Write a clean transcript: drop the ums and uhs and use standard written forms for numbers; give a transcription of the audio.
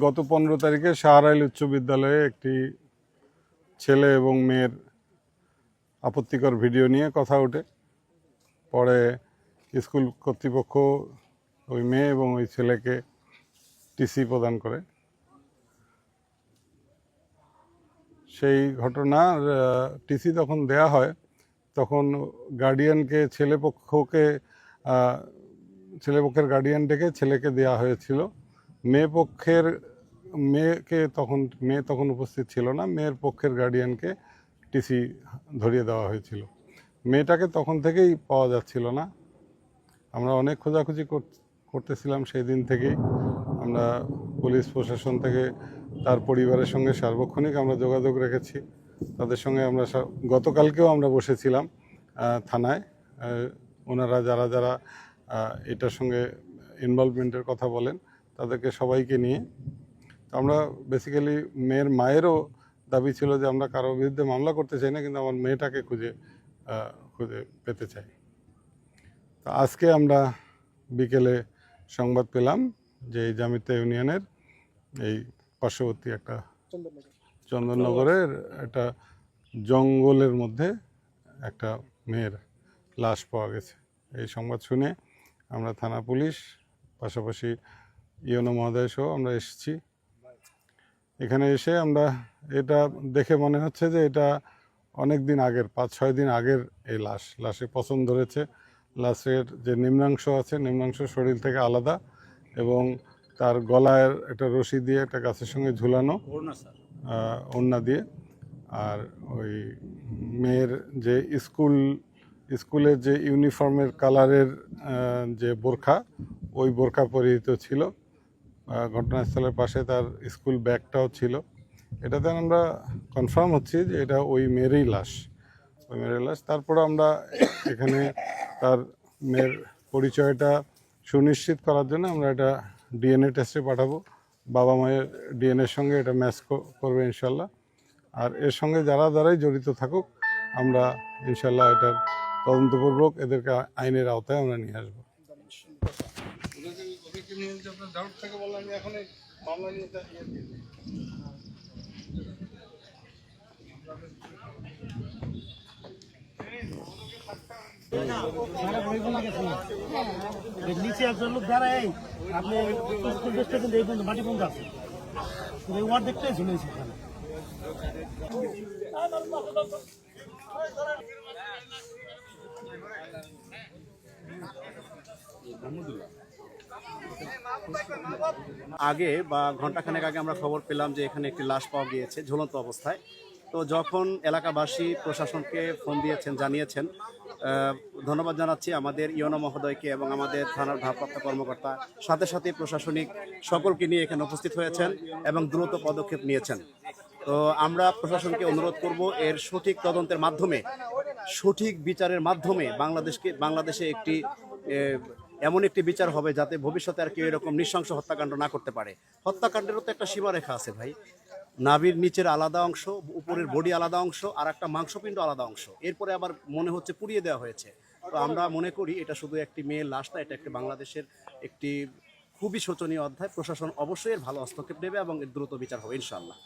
গত 15 তারিখে শাহরাইল উচ্চ বিদ্যালয়ে একটি ছেলে এবং মেয়ের আপত্তিকর ভিডিও নিয়ে কথা ওঠে। পরে স্কুল কর্তৃপক্ষ ওই মেয়ে এবং ওই ছেলেকে টিসি প্রদান করে। সেই ঘটনার টিসি যখন দেয়া হয় তখন গার্ডিয়ানকে ছেলেপক্ষের গার্ডিয়ান ডেকে ছেলেকে দেয়া হয়েছিল। মেয়ে তখন উপস্থিত ছিল না। মেয়ের পক্ষের গার্ডিয়ানকে টিসি ধরিয়ে দেওয়া হয়েছিল। মেয়েটাকে তখন থেকেই পাওয়া যাচ্ছিল না। আমরা অনেক খোঁজাখুঁজি করতেছিলাম সেই দিন থেকেই। আমরা পুলিশ প্রশাসন থেকে তার পরিবারের সঙ্গে সার্বক্ষণিক আমরা যোগাযোগ রেখেছি। তাদের সঙ্গে আমরা গতকালকেও আমরা বসেছিলাম থানায়। ওনারা যারা এটার সঙ্গে ইনভলভমেন্টের কথা বলেন তাদেরকে সবাইকে নিয়ে। তো আমরা বেসিক্যালি মেয়ের মায়েরও দাবি ছিল যে আমরা কারোর বিরুদ্ধে মামলা করতে চাই না, কিন্তু আমার মেয়েটাকে খুঁজে পেতে চাই। তো আজকে আমরা বিকেলে সংবাদ পেলাম যে এই জামিতা ইউনিয়নের এই পার্শ্ববর্তী একটা চন্দননগরের একটা জঙ্গলের মধ্যে একটা মেয়ের লাশ পাওয়া গেছে। এই সংবাদ শুনে আমরা থানা পুলিশ, পাশাপাশি ইউনো মহোদয় সহ আমরা এসেছি। এখানে এসে আমরা এটা দেখে মনে হচ্ছে যে এটা অনেক দিন আগের, 5-6 দিন আগের এই লাশে পছন্দ ধরেছে। লাশের যে নিম্নাংশ আছে, নিম্নাংশ শরীর থেকে আলাদা এবং তার গলায় একটা রশি দিয়ে একটা গাছের সঙ্গে ঝুলানো ওড়না দিয়ে। আর ওই মেয়ের যে স্কুলের যে ইউনিফর্মের কালারের যে বোরখা, ওই বোরখা পরিহিত ছিল। ঘটনাস্থলের পাশে তার স্কুল ব্যাগটাও ছিল। এটাতে আমরা কনফার্ম হচ্ছি যে এটা ওই মেয়েরই লাশ। তারপরে আমরা এখানে তার মেয়ের পরিচয়টা সুনিশ্চিত করার জন্য আমরা এটা ডিএনএ টেস্টে পাঠাবো। বাবা মায়ের ডিএনএর সঙ্গে এটা ম্যাচ করবে ইনশাল্লাহ। আর এর সঙ্গে যারাই জড়িত থাকুক আমরা ইনশাল্লাহ এটার তদন্তপূর্বক এদেরকে আইনের আওতায় আমরা নিয়ে আসবো। নিচে একজন লোক দাঁড়ায়, আপনি স্কুল ড্রেসটা কিন্তু এই পর্যন্ত মাটি পর্যন্ত আছে, এই ওয়ার্ড দেখতেই শুনেছি। আগে বা ঘন্টাখানেক আগে আমরা খবর পেলাম যে এখানে একটি লাশ পাওয়া গিয়েছে ঝুলন্ত অবস্থায়। তো যখন এলাকাবাসী প্রশাসনকে ফোন দিয়েছেন, জানিয়েছেন, ধন্যবাদ জানাচ্ছি আমাদের ইউনো মহোদয়কে এবং আমাদের থানার ভারপ্রাপ্ত কর্মকর্তা সাথে সাথে প্রশাসনিক সকলকে নিয়ে এখানে উপস্থিত হয়েছেন এবং দ্রুত পদক্ষেপ নিয়েছেন। তো আমরা প্রশাসনকে অনুরোধ করব এর সঠিক তদন্তের মাধ্যমে, সঠিক বিচারের মাধ্যমে বাংলাদেশে একটি এমন একটি বিচার হবে যাতে ভবিষ্যতে আর কেউ এরকম নৃশংস হত্যাকাণ্ড না করতে পারে। হত্যাকাণ্ডেরও তো একটা সীমারেখা আছে ভাই। নাভির নিচের আলাদা অংশ, উপরের বডি আলাদা অংশ, আর একটা মাংসপিণ্ড আলাদা অংশ, এরপরে আবার মনে হচ্ছে পুড়িয়ে দেওয়া হয়েছে। তো আমরা মনে করি এটা শুধু একটি মেয়ের লাশ না, এটা একটি বাংলাদেশের একটি খুবই শোচনীয় অধ্যায়। প্রশাসন অবশ্যই এর ভালো হস্তক্ষেপ নেবে এবং এর দ্রুত বিচার হবে ইনশাআল্লাহ।